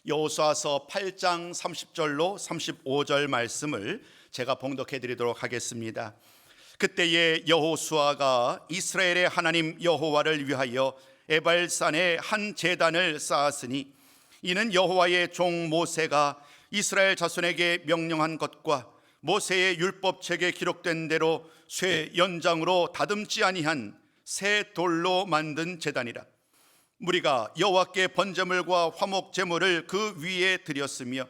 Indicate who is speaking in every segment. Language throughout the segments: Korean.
Speaker 1: 여호수아서 8장 30절로 35절 말씀을 제가 봉독해 드리도록 하겠습니다. 그때에 여호수아가 이스라엘의 하나님 여호와를 위하여 에발산에 한 제단을 쌓았으니 이는 여호와의 종 모세가 이스라엘 자손에게 명령한 것과 모세의 율법책에 기록된 대로 쇠 연장으로 다듬지 아니한 새 돌로 만든 제단이라. 무리가 여호와께 번제물과 화목 제물을 그 위에 드렸으며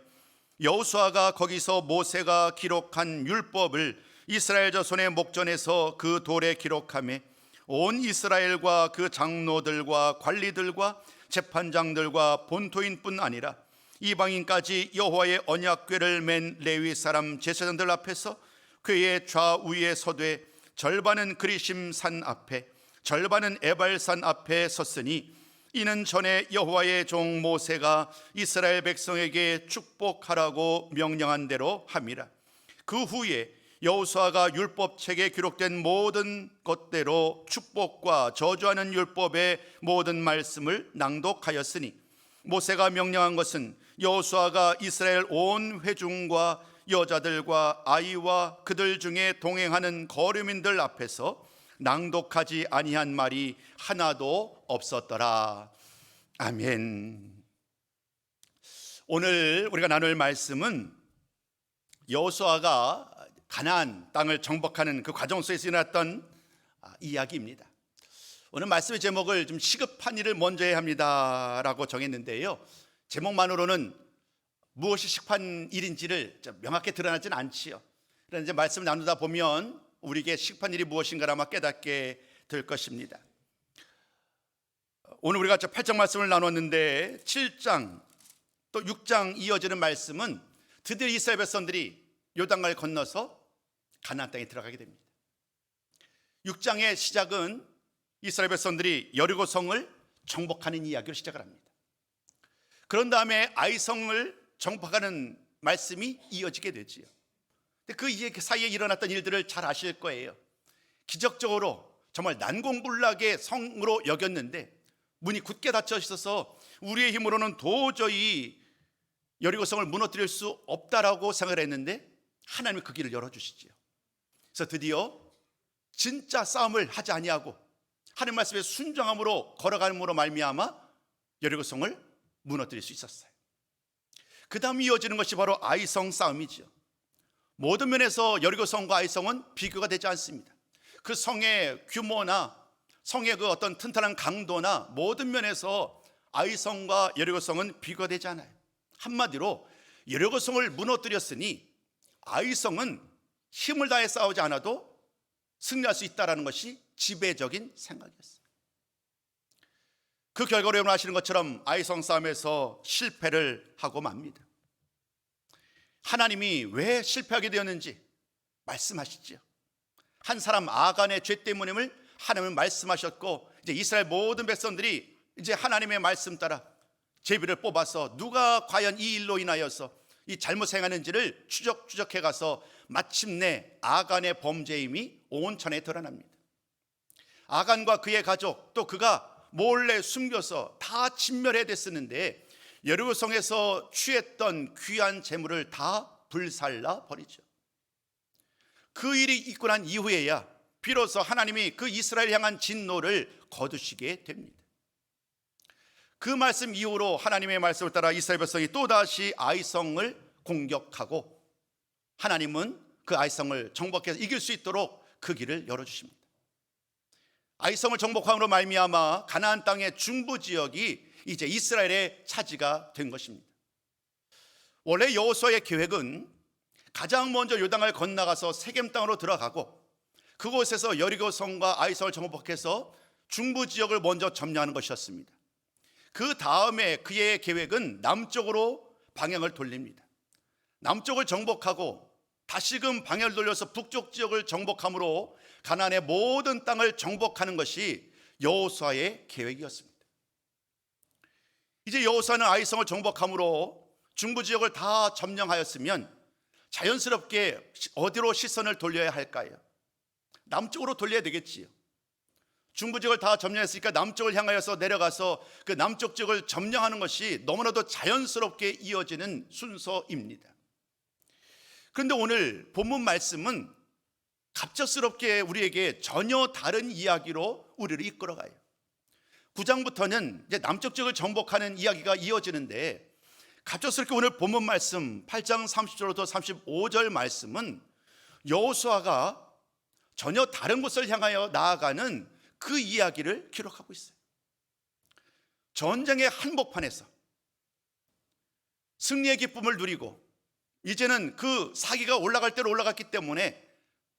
Speaker 1: 여호수아가 거기서 모세가 기록한 율법을 이스라엘 자손의 목전에서 그 돌에 기록하며 온 이스라엘과 그 장로들과 관리들과 재판장들과 본토인뿐 아니라 이방인까지 여호와의 언약궤를 맨 레위 사람 제사장들 앞에서 궤의 좌우에 서되 절반은 그리심 산 앞에 절반은 에발산 앞에 섰으니 이는 전에 여호와의 종 모세가 이스라엘 백성에게 축복하라고 명령한 대로 함이라. 그 후에 여호수아가 율법책에 기록된 모든 것대로 축복과 저주하는 율법의 모든 말씀을 낭독하였으니 모세가 명령한 것은 여호수아가 이스라엘 온 회중과 여자들과 아이와 그들 중에 동행하는 거류민들 앞에서 낭독하지 아니한 말이 하나도 없었더라. 아멘. 오늘 우리가 나눌 말씀은 여호수아가 가나안 땅을 정복하는 그 과정 속에서 일어났던 이야기입니다. 오늘 말씀의 제목을 좀 시급한 일을 먼저 해야 합니다라고 정했는데요, 제목만으로는 무엇이 시급한 일인지를 명확히 드러나지는 않지요. 그런데 이제 말씀을 나누다 보면 우리에게 시급한 일이 무엇인가를 아마 깨닫게 될 것입니다. 오늘 우리가 8장 말씀을 나눴는데 7장 또 6장 이어지는 말씀은 드디어 이스라엘 백성들이 요단강을 건너서 가나안 땅에 들어가게 됩니다. 6장의 시작은 이스라엘 백성들이 여리고성을 정복하는 이야기로 시작을 합니다. 그런 다음에 아이성을 정복하는 말씀이 이어지게 되지요. 그 사이에 일어났던 일들을 잘 아실 거예요. 기적적으로 정말 난공불락의 성으로 여겼는데 문이 굳게 닫혀 있어서 우리의 힘으로는 도저히 여리고성을 무너뜨릴 수 없다라고 생각을 했는데 하나님이 그 길을 열어주시지요. 그래서 드디어 진짜 싸움을 하지 아니하고 하나님 말씀에 순종함으로 걸어감으로 말미암아 여리고성을 무너뜨릴 수 있었어요. 그 다음 이어지는 것이 바로 아이성 싸움이지요. 모든 면에서 여리고성과 아이성은 비교가 되지 않습니다. 그 성의 규모나 성의 그 어떤 튼튼한 강도나 모든 면에서 아이성과 여리고성은 비교가 되지 않아요. 한마디로 여리고성을 무너뜨렸으니 아이성은 힘을 다해 싸우지 않아도 승리할 수 있다는 것이 지배적인 생각이었어요. 그 결과로 여러분 아시는 것처럼 아이성 싸움에서 실패를 하고 맙니다. 하나님이 왜 실패하게 되었는지 말씀하시죠. 한 사람 아간의 죄 때문임을 하나님은 말씀하셨고, 이제 이스라엘 모든 백성들이 이제 하나님의 말씀 따라 제비를 뽑아서 누가 과연 이 일로 인하여서 이 잘못 행하는지를 추적해 가서 마침내 아간의 범죄임이 온 천에 드러납니다. 아간과 그의 가족 또 그가 몰래 숨겨서 다 진멸해야 됐었는데 여리고성에서 취했던 귀한 재물을 다 불살라 버리죠. 그 일이 있고 난 이후에야 비로소 하나님이 그 이스라엘 향한 진노를 거두시게 됩니다. 그 말씀 이후로 하나님의 말씀을 따라 이스라엘 백성이 또다시 아이성을 공격하고 하나님은 그 아이성을 정복해서 이길 수 있도록 그 길을 열어주십니다. 아이성을 정복함으로 말미암아 가나안 땅의 중부 지역이 이제 이스라엘의 차지가 된 것입니다. 원래 여호수아의 계획은 가장 먼저 요단강을 건너가서 세겜 땅으로 들어가고 그곳에서 여리고성과 아이성을 정복해서 중부 지역을 먼저 점령하는 것이었습니다. 그 다음에 그의 계획은 남쪽으로 방향을 돌립니다. 남쪽을 정복하고 다시금 방향을 돌려서 북쪽 지역을 정복함으로 가나안의 모든 땅을 정복하는 것이 여호수아의 계획이었습니다. 이제 여호수아는 아이성을 정복함으로 중부 지역을 다 점령하였으면 자연스럽게 어디로 시선을 돌려야 할까요? 남쪽으로 돌려야 되겠지요. 중부 지역을 다 점령했으니까 남쪽을 향하여서 내려가서 그 남쪽 지역을 점령하는 것이 너무나도 자연스럽게 이어지는 순서입니다. 그런데 오늘 본문 말씀은 갑작스럽게 우리에게 전혀 다른 이야기로 우리를 이끌어가요. 9장부터는 이제 남쪽 지역을 정복하는 이야기가 이어지는데, 갑작스럽게 오늘 본문 말씀 8장 30절부터 35절 말씀은 여호수아가 전혀 다른 곳을 향하여 나아가는 그 이야기를 기록하고 있어요. 전쟁의 한복판에서 승리의 기쁨을 누리고 이제는 그 사기가 올라갈 대로 올라갔기 때문에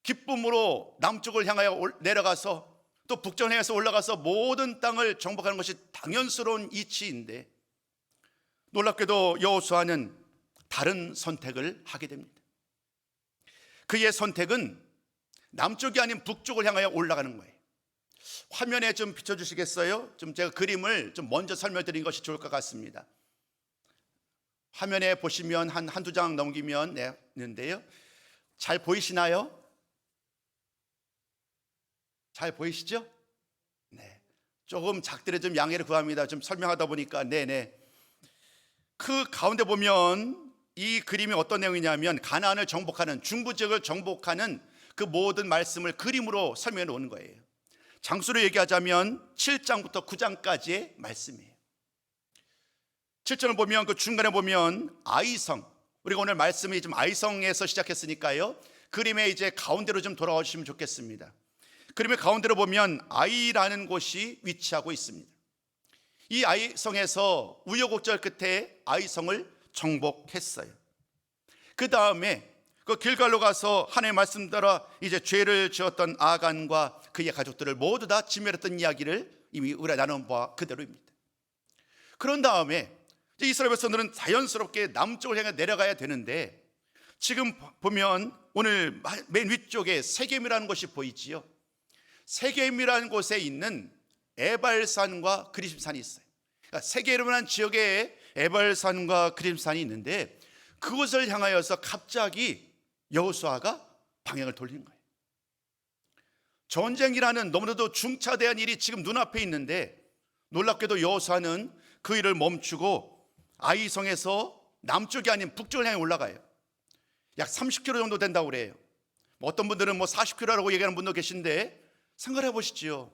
Speaker 1: 기쁨으로 남쪽을 향하여 내려가서 또 북쪽을 향해서 올라가서 모든 땅을 정복하는 것이 당연스러운 이치인데, 놀랍게도 여호수아는 다른 선택을 하게 됩니다. 그의 선택은 남쪽이 아닌 북쪽을 향하여 올라가는 거예요. 화면에 좀 비춰주시겠어요? 좀 제가 그림을 좀 먼저 설명드리는 것이 좋을 것 같습니다. 화면에 보시면 한두 장 넘기면 있는데요. 잘 보이시나요? 잘 보이시죠? 네. 조금 작들의 좀 양해를 구합니다. 좀 설명하다 보니까 네네. 그 가운데 보면 이 그림이 어떤 내용이냐면 가나안을 정복하는, 중부 지역을 정복하는 그 모든 말씀을 그림으로 설명해 놓은 거예요. 장수로 얘기하자면 7장부터 9장까지의 말씀이에요. 7장을 보면 그 중간에 보면 아이성, 우리가 오늘 말씀이 좀 아이성에서 시작했으니까요, 그림의 이제 가운데로 좀 돌아와 주시면 좋겠습니다. 그림의 가운데로 보면 아이라는 곳이 위치하고 있습니다. 이 아이성에서 우여곡절 끝에 아이성을 정복했어요. 그 다음에 그 길갈로 가서 하나님의 말씀 따라 이제 죄를 지었던 아간과 그의 가족들을 모두 다 진멸했던 이야기를 이미 우리가 나눈 바와 그대로입니다. 그런 다음에 이스라엘 백성들은 자연스럽게 남쪽을 향해 내려가야 되는데, 지금 보면 오늘 맨 위쪽에 세겜이라는 곳이 보이지요. 세겜이라는 곳에 있는 에발산과 그리심산이 있어요. 그러니까 세겜이라는 지역에 에발산과 그리심산이 있는데, 그곳을 향하여서 갑자기 여호수아가 방향을 돌린 거예요. 전쟁이라는 너무나도 중차대한 일이 지금 눈앞에 있는데, 놀랍게도 여호수아는 그 일을 멈추고 아이성에서 남쪽이 아닌 북쪽을 향해 올라가요. 약 30km 정도 된다고 그래요. 어떤 분들은 40km라고 얘기하는 분도 계신데, 생각해 보시지요.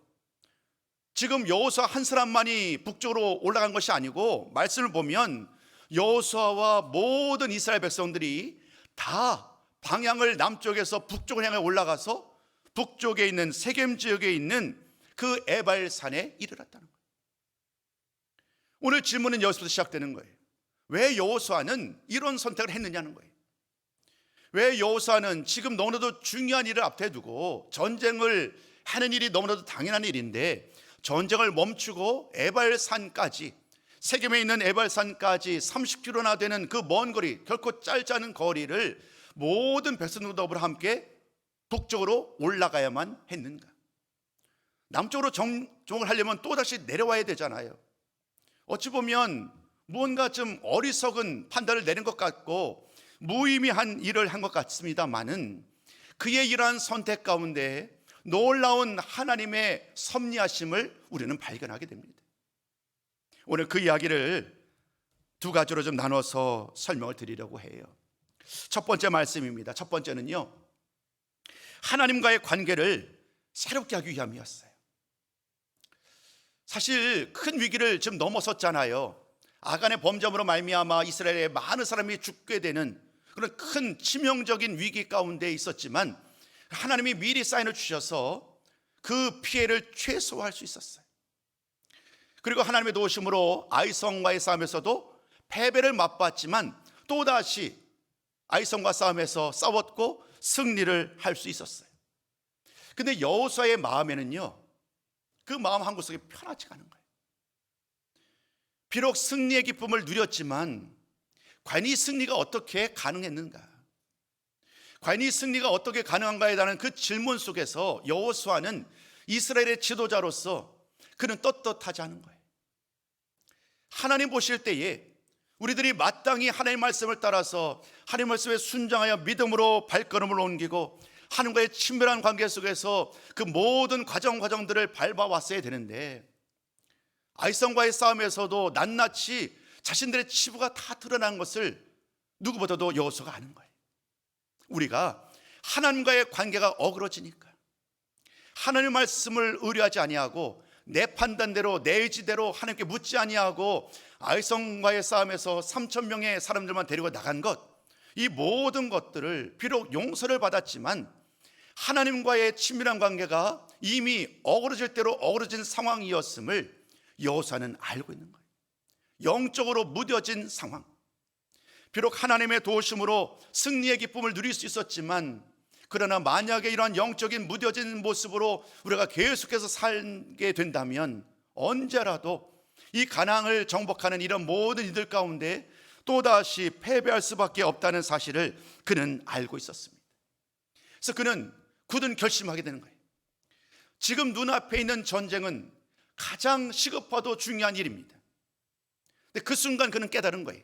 Speaker 1: 지금 여호수아 한 사람만이 북쪽으로 올라간 것이 아니고, 말씀을 보면 여호수아와 모든 이스라엘 백성들이 다 방향을 남쪽에서 북쪽을 향해 올라가서 북쪽에 있는 세겜 지역에 있는 그 에발산에 이르렀다는 거예요. 오늘 질문은 여기서부터 시작되는 거예요. 왜 여호수아는 이런 선택을 했느냐는 거예요. 왜 여호수아는 지금 너무나도 중요한 일을 앞에 두고, 전쟁을 하는 일이 너무나도 당연한 일인데 전쟁을 멈추고 에발산까지, 세겜에 있는 에발산까지 30km나 되는 그 먼 거리, 결코 짧지 않은 거리를 모든 백성들과 더불어 함께 북쪽으로 올라가야만 했는가? 남쪽으로 정복을 하려면 또다시 내려와야 되잖아요. 어찌 보면 무언가 좀 어리석은 판단을 내린 것 같고 무의미한 일을 한 것 같습니다만은, 그의 이러한 선택 가운데 놀라운 하나님의 섭리하심을 우리는 발견하게 됩니다. 오늘 그 이야기를 두 가지로 좀 나눠서 설명을 드리려고 해요. 첫 번째 말씀입니다. 첫 번째는요, 하나님과의 관계를 새롭게 하기 위함이었어요. 사실 큰 위기를 지금 넘어섰잖아요. 아간의 범죄로 말미암아 이스라엘의 많은 사람이 죽게 되는 그런 큰 치명적인 위기 가운데 있었지만, 하나님이 미리 사인을 주셔서 그 피해를 최소화할 수 있었어요. 그리고 하나님의 도우심으로 아이성과의 싸움에서도 패배를 맛봤지만 또다시 아이성과 싸움에서 싸웠고 승리를 할 수 있었어요. 근데 여호수아의 마음에는요, 그 마음 한 구석이 편하지가 않은 거예요. 비록 승리의 기쁨을 누렸지만 과연 이 승리가 어떻게 가능했는가? 과연 이 승리가 어떻게 가능한가에 대한 그 질문 속에서 여호수아는 이스라엘의 지도자로서 그는 떳떳하지 않은 거예요. 하나님 보실 때에 우리들이 마땅히 하나님의 말씀을 따라서 하나님의 말씀에 순종하여 믿음으로 발걸음을 옮기고 하나님과의 친밀한 관계 속에서 그 모든 과정들을 밟아왔어야 되는데, 아이성과의 싸움에서도 낱낱이 자신들의 치부가 다 드러난 것을 누구보다도 여호수아가 아는 거예요. 우리가 하나님과의 관계가 어그러지니까, 하나님의 말씀을 의뢰하지 아니하고 내 판단대로 내 의지대로 하나님께 묻지 아니하고 아이성과의 싸움에서 3,000명의 사람들만 데리고 나간 것, 이 모든 것들을 비록 용서를 받았지만 하나님과의 친밀한 관계가 이미 어그러질 대로 어그러진 상황이었음을 여호수아는 알고 있는 거예요. 영적으로 무뎌진 상황. 비록 하나님의 도우심으로 승리의 기쁨을 누릴 수 있었지만, 그러나 만약에 이러한 영적인 무뎌진 모습으로 우리가 계속해서 살게 된다면 언제라도 이 가나안을 정복하는 이런 모든 이들 가운데 또다시 패배할 수밖에 없다는 사실을 그는 알고 있었습니다. 그래서 그는 굳은 결심하게 되는 거예요. 지금 눈앞에 있는 전쟁은 가장 시급하도 중요한 일입니다. 근데 그 순간 그는 깨달은 거예요.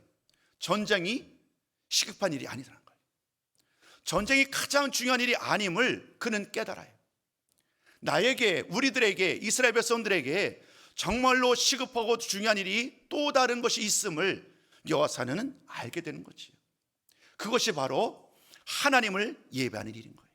Speaker 1: 전쟁이 시급한 일이 아니라는 거예요. 전쟁이 가장 중요한 일이 아님을 그는 깨달아요. 나에게, 우리들에게, 이스라엘 백성들에게 정말로 시급하고 중요한 일이 또 다른 것이 있음을 여호수아는 알게 되는 거지요. 그것이 바로 하나님을 예배하는 일인 거예요.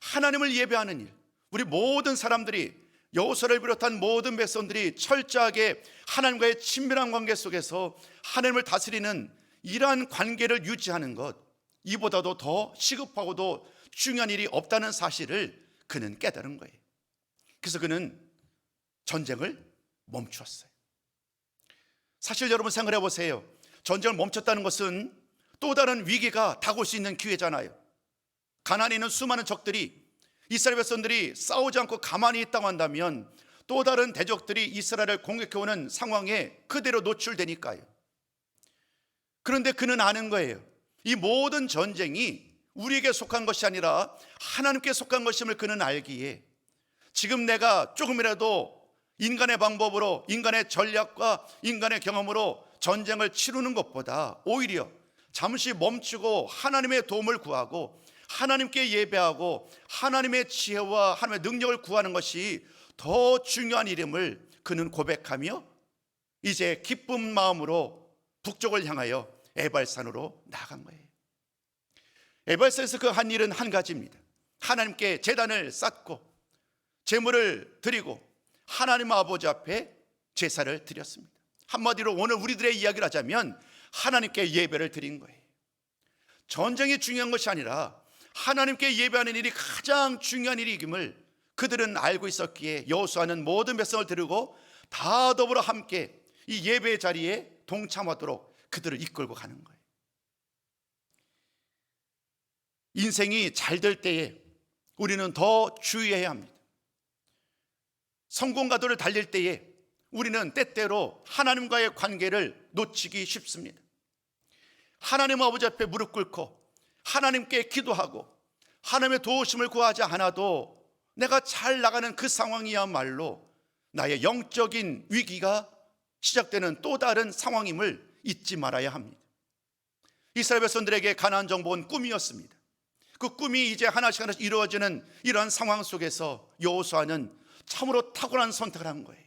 Speaker 1: 하나님을 예배하는 일. 우리 모든 사람들이, 여호수아를 비롯한 모든 백성들이 철저하게 하나님과의 친밀한 관계 속에서 하나님을 다스리는 이러한 관계를 유지하는 것, 이보다도 더 시급하고도 중요한 일이 없다는 사실을 그는 깨달은 거예요. 그래서 그는 전쟁을 멈추었어요. 사실 여러분 생각해 보세요. 전쟁을 멈췄다는 것은 또 다른 위기가 다가올 수 있는 기회잖아요. 가나안에 있는 수많은 적들이, 이스라엘 백성들이 싸우지 않고 가만히 있다고 한다면 또 다른 대적들이 이스라엘을 공격해오는 상황에 그대로 노출되니까요. 그런데 그는 아는 거예요. 이 모든 전쟁이 우리에게 속한 것이 아니라 하나님께 속한 것임을 그는 알기에, 지금 내가 조금이라도 인간의 방법으로, 인간의 전략과 인간의 경험으로 전쟁을 치르는 것보다 오히려 잠시 멈추고 하나님의 도움을 구하고 하나님께 예배하고 하나님의 지혜와 하나님의 능력을 구하는 것이 더 중요한 일임을 그는 고백하며 이제 기쁜 마음으로 북쪽을 향하여 에발산으로 나간 거예요. 에발산에서 그 한 일은 한 가지입니다. 하나님께 제단을 쌓고 제물을 드리고 하나님 아버지 앞에 제사를 드렸습니다. 한마디로 오늘 우리들의 이야기를 하자면 하나님께 예배를 드린 거예요. 전쟁이 중요한 것이 아니라 하나님께 예배하는 일이 가장 중요한 일임을 그들은 알고 있었기에 여호수아는 모든 백성을 데리고 다 더불어 함께 이 예배의 자리에 동참하도록 그들을 이끌고 가는 거예요. 인생이 잘 될 때에 우리는 더 주의해야 합니다. 성공가도를 달릴 때에 우리는 때때로 하나님과의 관계를 놓치기 쉽습니다. 하나님 아버지 앞에 무릎 꿇고 하나님께 기도하고 하나님의 도우심을 구하지 않아도 내가 잘 나가는 그 상황이야말로 나의 영적인 위기가 시작되는 또 다른 상황임을 잊지 말아야 합니다. 이스라엘 백성들에게 가나안 정복은 꿈이었습니다. 그 꿈이 이제 하나씩 이루어지는 이러한 상황 속에서 여호수아는 참으로 탁월한 선택을 한 거예요.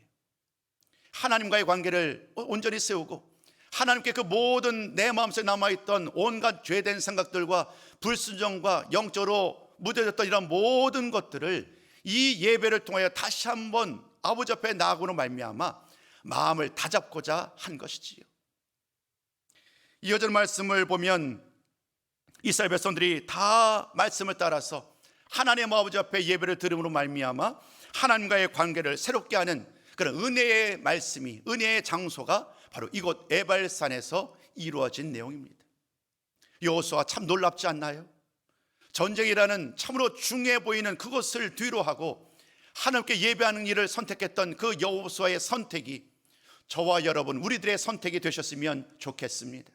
Speaker 1: 하나님과의 관계를 온전히 세우고 하나님께 그 모든 내 마음속에 남아있던 온갖 죄된 생각들과 불순종과 영적으로 무뎌졌던 이런 모든 것들을 이 예배를 통하여 다시 한번 아버지 앞에 나아가고는 말미암아 마음을 다잡고자 한 것이지요. 이어지는 말씀을 보면 이스라엘 백성들이 다 말씀을 따라서 하나님 아버지 앞에 예배를 드림으로 말미암아 하나님과의 관계를 새롭게 하는 그런 은혜의 말씀이, 은혜의 장소가 바로 이곳 에발산에서 이루어진 내용입니다. 여호수아 참 놀랍지 않나요? 전쟁이라는 참으로 중요해 보이는 그것을 뒤로 하고 하나님께 예배하는 일을 선택했던 그 여호수아의 선택이 저와 여러분 우리들의 선택이 되셨으면 좋겠습니다.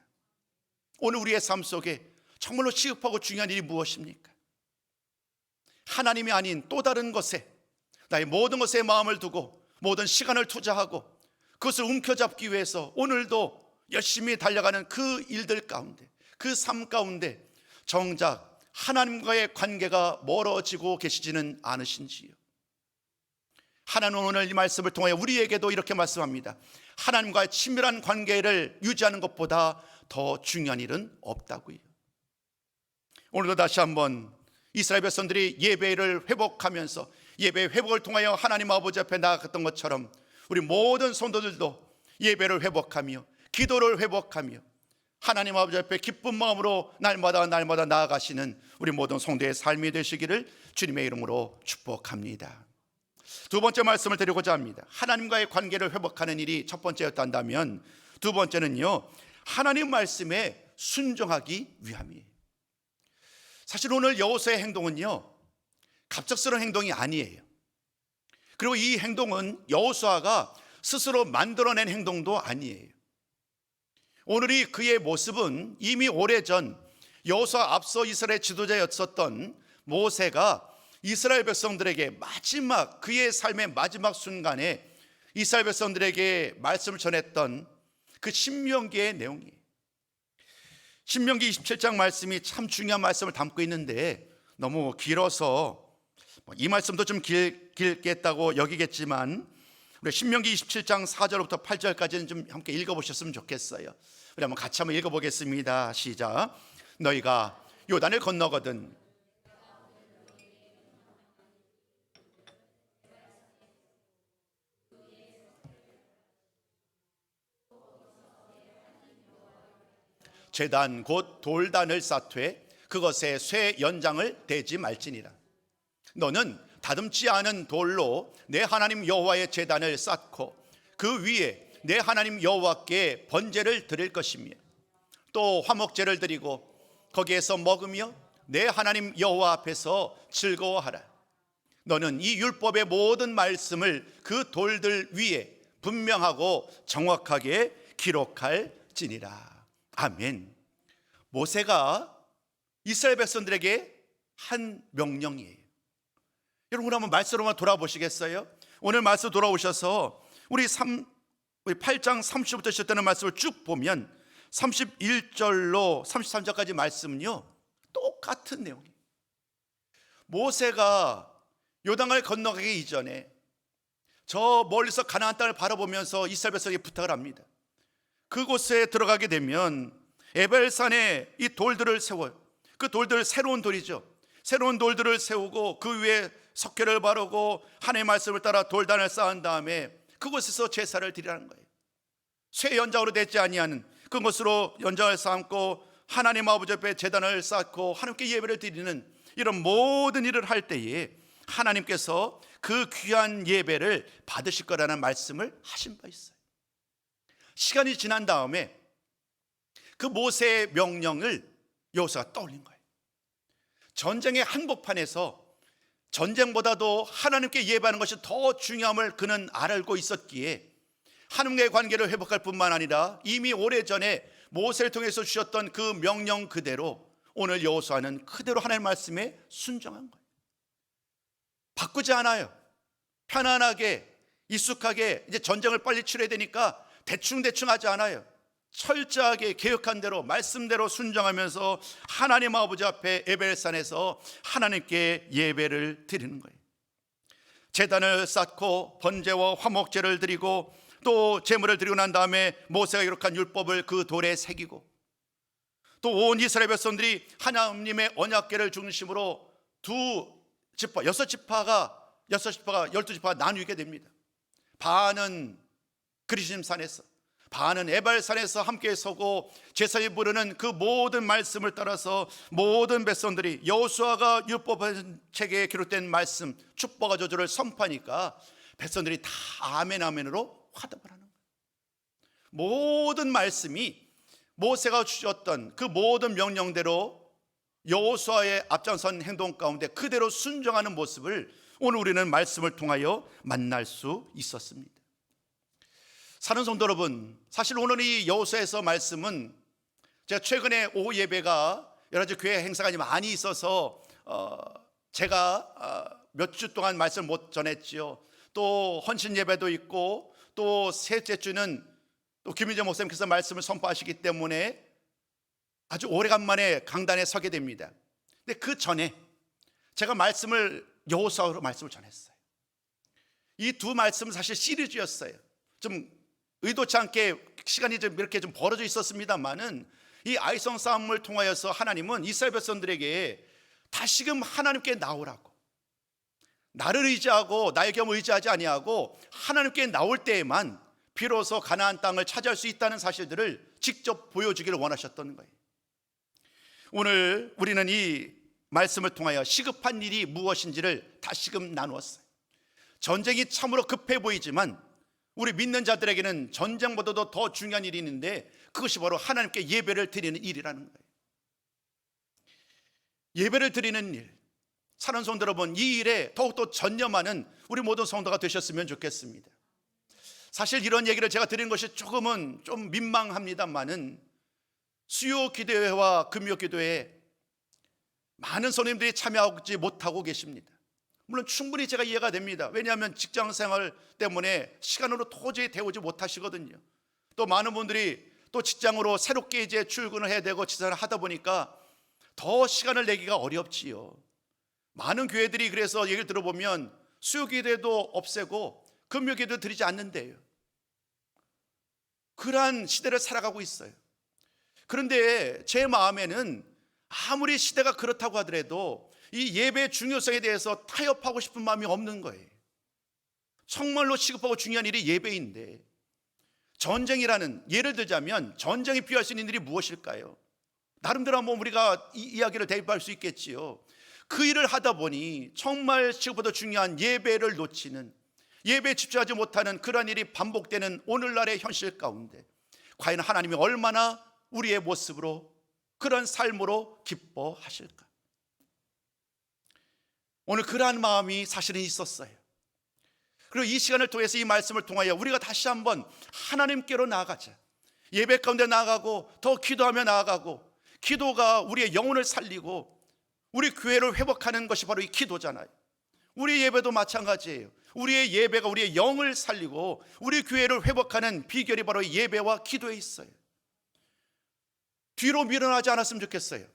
Speaker 1: 오늘 우리의 삶 속에 정말로 시급하고 중요한 일이 무엇입니까? 하나님이 아닌 또 다른 것에 나의 모든 것에 마음을 두고 모든 시간을 투자하고 그것을 움켜잡기 위해서 오늘도 열심히 달려가는 그 일들 가운데, 그 삶 가운데 정작 하나님과의 관계가 멀어지고 계시지는 않으신지요? 하나님은 오늘 이 말씀을 통하여 우리에게도 이렇게 말씀합니다. 하나님과의 친밀한 관계를 유지하는 것보다 더 중요한 일은 없다고요. 오늘도 다시 한번 이스라엘 백성들이 예배를 회복하면서 예배의 회복을 통하여 하나님 아버지 앞에 나아갔던 것처럼 우리 모든 성도들도 예배를 회복하며 기도를 회복하며 하나님 아버지 앞에 기쁜 마음으로 날마다 나아가시는 우리 모든 성도의 삶이 되시기를 주님의 이름으로 축복합니다. 두 번째 말씀을 드리고자 합니다. 하나님과의 관계를 회복하는 일이 첫 번째였다면 두 번째는요, 하나님 말씀에 순종하기 위함이에요. 사실 오늘 여호수아의 행동은요, 갑작스러운 행동이 아니에요. 그리고 이 행동은 여호수아가 스스로 만들어낸 행동도 아니에요. 오늘이 그의 모습은 이미 오래전 여호수아 앞서 이스라엘 지도자였었던 모세가 이스라엘 백성들에게 마지막 그의 삶의 마지막 순간에 이스라엘 백성들에게 말씀을 전했던 그 신명기의 내용이에요. 신명기 27장 말씀이 참 중요한 말씀을 담고 있는데 너무 길어서 이 말씀도 좀 길겠다고 여기겠지만 우리 신명기 27장 4절부터 8절까지는 좀 함께 읽어보셨으면 좋겠어요. 우리 한번 같이 한번 읽어보겠습니다. 시작. 너희가 요단을 건너거든 제단 곧 돌단을 쌓되 그것에 쇠 연장을 대지 말지니라. 너는 다듬지 않은 돌로 내 하나님 여호와의 제단을 쌓고 그 위에 내 하나님 여호와께 번제를 드릴 것이며 또 화목제를 드리고 거기에서 먹으며 내 하나님 여호와 앞에서 즐거워하라. 너는 이 율법의 모든 말씀을 그 돌들 위에 분명하고 정확하게 기록할지니라. 아멘. 모세가 이스라엘 백성들에게 한 명령이에요. 여러분 한번 말씀으로만 돌아보시겠어요? 오늘 말씀 돌아오셔서 우리 8장 30절부터 시작되는 말씀을 쭉 보면 31절로 33절까지 말씀은요 똑같은 내용이에요. 모세가 요단강을 건너가기 이전에 저 멀리서 가나안 땅을 바라보면서 이스라엘 백성에게 부탁을 합니다. 그곳에 들어가게 되면 에벨산에 이 돌들을 세워요. 그 돌들 새로운 돌이죠. 새로운 돌들을 세우고 그 위에 석회를 바르고 하나님의 말씀을 따라 돌단을 쌓은 다음에 그곳에서 제사를 드리라는 거예요. 쇠 연장으로 되지 아니하는 그것으로 연장을 쌓고 하나님 아버지 앞에 제단을 쌓고 하나님께 예배를 드리는 이런 모든 일을 할 때에 하나님께서 그 귀한 예배를 받으실 거라는 말씀을 하신 바 있어요. 시간이 지난 다음에 그 모세의 명령을 여호수아가 떠올린 거예요. 전쟁의 한복판에서 전쟁보다도 하나님께 예배하는 것이 더 중요함을 그는 알고 있었기에 하나님과의 관계를 회복할 뿐만 아니라 이미 오래전에 모세를 통해서 주셨던 그 명령 그대로 오늘 여호수아는 그대로 하나님의 말씀에 순종한 거예요. 바꾸지 않아요. 편안하게 익숙하게 이제 전쟁을 빨리 치러야 되니까 대충 하지 않아요. 철저하게 계획한 대로 말씀대로 순종하면서 하나님 아버지 앞에 에벨산에서 하나님께 예배를 드리는 거예요. 제단을 쌓고 번제와 화목제를 드리고 또 제물을 드리고 난 다음에 모세가 기록한 율법을 그 돌에 새기고 또 온 이스라엘 백성들이 하나님의 언약궤를 중심으로 여섯 지파가 12지파가 나뉘게 됩니다. 반은 그리심 산에서 반은 에발산에서 함께 서고 제사에 부르는 그 모든 말씀을 따라서 모든 백성들이 여호수아가 율법 책에 기록된 말씀 축복과 저주를 선포하니까 백성들이 다 아멘 아멘으로 화답을 하는 거예요. 모든 말씀이 모세가 주셨던 그 모든 명령대로 여호수아의 앞장선 행동 가운데 그대로 순종하는 모습을 오늘 우리는 말씀을 통하여 만날 수 있었습니다. 사는 성도 여러분, 사실 오늘 이 여호수아에서 말씀은 제가 최근에 오후 예배가 여러 가지 교회 행사가 많이 있어서 제가 몇 주 동안 말씀을 못 전했지요. 또 헌신 예배도 있고 또 셋째 주는 또 김민재 목사님께서 말씀을 선포하시기 때문에 아주 오래간만에 강단에 서게 됩니다. 근데 그 전에 제가 여호수아로 말씀을 전했어요. 이 두 말씀은 사실 시리즈였어요. 좀 의도치 않게 시간이 좀 이렇게 좀 벌어져 있었습니다만은 이 아이성 싸움을 통하여서 하나님은 이스라엘 백성들에게 다시금 하나님께 나오라고, 나를 의지하고 나의 경험을 의지하지 아니하고 하나님께 나올 때에만 비로소 가나안 땅을 차지할 수 있다는 사실들을 직접 보여주기를 원하셨던 거예요. 오늘 우리는 이 말씀을 통하여 시급한 일이 무엇인지를 다시금 나누었어요. 전쟁이 참으로 급해 보이지만 우리 믿는 자들에게는 전쟁보다도 더 중요한 일이 있는데, 그것이 바로 하나님께 예배를 드리는 일이라는 거예요. 예배를 드리는 일, 사랑하는 성도 여러분, 이 일에 더욱더 전념하는 우리 모든 성도가 되셨으면 좋겠습니다. 사실 이런 얘기를 제가 드리는 것이 조금은 좀 민망합니다만은 수요 기도회와 금요 기도회에 많은 성도님들이 참여하지 못하고 계십니다. 물론 충분히 제가 이해가 됩니다. 왜냐하면 직장 생활 때문에 시간으로 도저히 데우지 못하시거든요. 또 많은 분들이 또 직장으로 새롭게 이제 출근을 해야 되고 지산을 하다 보니까 더 시간을 내기가 어렵지요. 많은 교회들이 그래서 얘기를 들어보면 수요 기도회도 없애고 금요 기도 드리지 않는데요. 그러한 시대를 살아가고 있어요. 그런데 제 마음에는 아무리 시대가 그렇다고 하더라도 이 예배의 중요성에 대해서 타협하고 싶은 마음이 없는 거예요. 정말로 시급하고 중요한 일이 예배인데, 전쟁이라는, 예를 들자면 전쟁이 필요할 수 있는 일이 무엇일까요? 나름대로 한번 우리가 이야기를 대입할 수 있겠지요. 그 일을 하다 보니 정말 시급하고 중요한 예배를 놓치는, 예배에 집중하지 못하는 그러한 일이 반복되는 오늘날의 현실 가운데 과연 하나님이 얼마나 우리의 모습으로, 그런 삶으로 기뻐하실까? 오늘 그러한 마음이 사실은 있었어요. 그리고 이 시간을 통해서, 이 말씀을 통하여 우리가 다시 한번 하나님께로 나아가자. 예배 가운데 나아가고 더 기도하며 나아가고, 기도가 우리의 영혼을 살리고 우리 교회를 회복하는 것이 바로 이 기도잖아요. 우리 예배도 마찬가지예요. 우리의 예배가 우리의 영을 살리고 우리 교회를 회복하는 비결이 바로 예배와 기도에 있어요. 뒤로 밀어나지 않았으면 좋겠어요.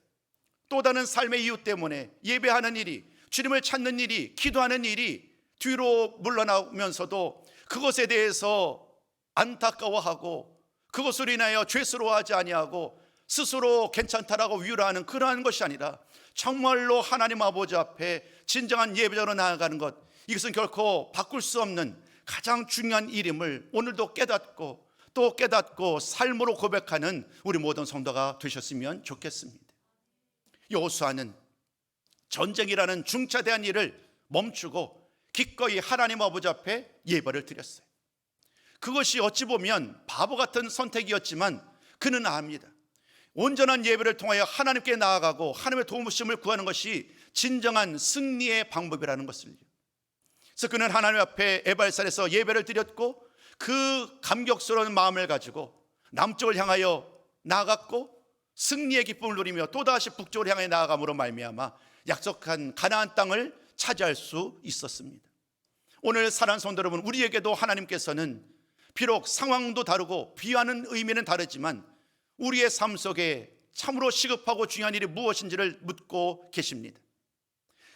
Speaker 1: 또 다른 삶의 이유 때문에 예배하는 일이, 주님을 찾는 일이, 기도하는 일이 뒤로 물러나면서도 그것에 대해서 안타까워하고 그것으로 인하여 죄스러워하지 아니하고 스스로 괜찮다라고 위로하는 그러한 것이 아니라 정말로 하나님 아버지 앞에 진정한 예배자로 나아가는 것, 이것은 결코 바꿀 수 없는 가장 중요한 일임을 오늘도 깨닫고 또 깨닫고 삶으로 고백하는 우리 모든 성도가 되셨으면 좋겠습니다. 여호수아는 전쟁이라는 중차대한 일을 멈추고 기꺼이 하나님 아버지 앞에 예배를 드렸어요. 그것이 어찌 보면 바보 같은 선택이었지만 그는 압니다. 온전한 예배를 통하여 하나님께 나아가고 하나님의 도우심을 구하는 것이 진정한 승리의 방법이라는 것을요. 그래서 그는 하나님 앞에 에발산에서 예배를 드렸고 그 감격스러운 마음을 가지고 남쪽을 향하여 나아갔고 승리의 기쁨을 누리며 또다시 북쪽을 향해 나아감으로 말미암아 약속한 가나안 땅을 차지할 수 있었습니다. 오늘 사랑하는 성도 여러분, 우리에게도 하나님께서는 비록 상황도 다르고 비유하는 의미는 다르지만 우리의 삶 속에 참으로 시급하고 중요한 일이 무엇인지를 묻고 계십니다.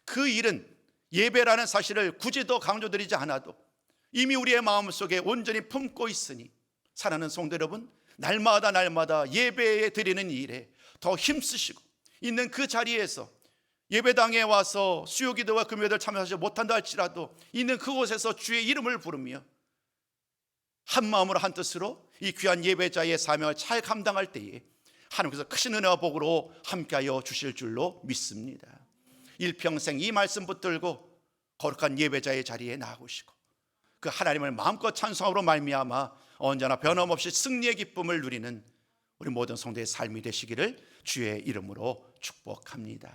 Speaker 1: 그 일은 예배라는 사실을 굳이 더 강조드리지 않아도 이미 우리의 마음속에 온전히 품고 있으니, 사랑하는 성도 여러분, 날마다 예배에 드리는 일에 더 힘쓰시고 있는 그 자리에서 예배당에 와서 수요기도와 금요일을 참여하지 못한다 할지라도 있는 그곳에서 주의 이름을 부르며 한 마음으로 한 뜻으로 이 귀한 예배자의 사명을 잘 감당할 때에 하나님께서 크신 은혜와 복으로 함께하여 주실 줄로 믿습니다. 일평생 이 말씀 붙들고 거룩한 예배자의 자리에 나아오시고 그 하나님을 마음껏 찬송함으로 말미암아 언제나 변함없이 승리의 기쁨을 누리는 우리 모든 성도의 삶이 되시기를 주의 이름으로 축복합니다.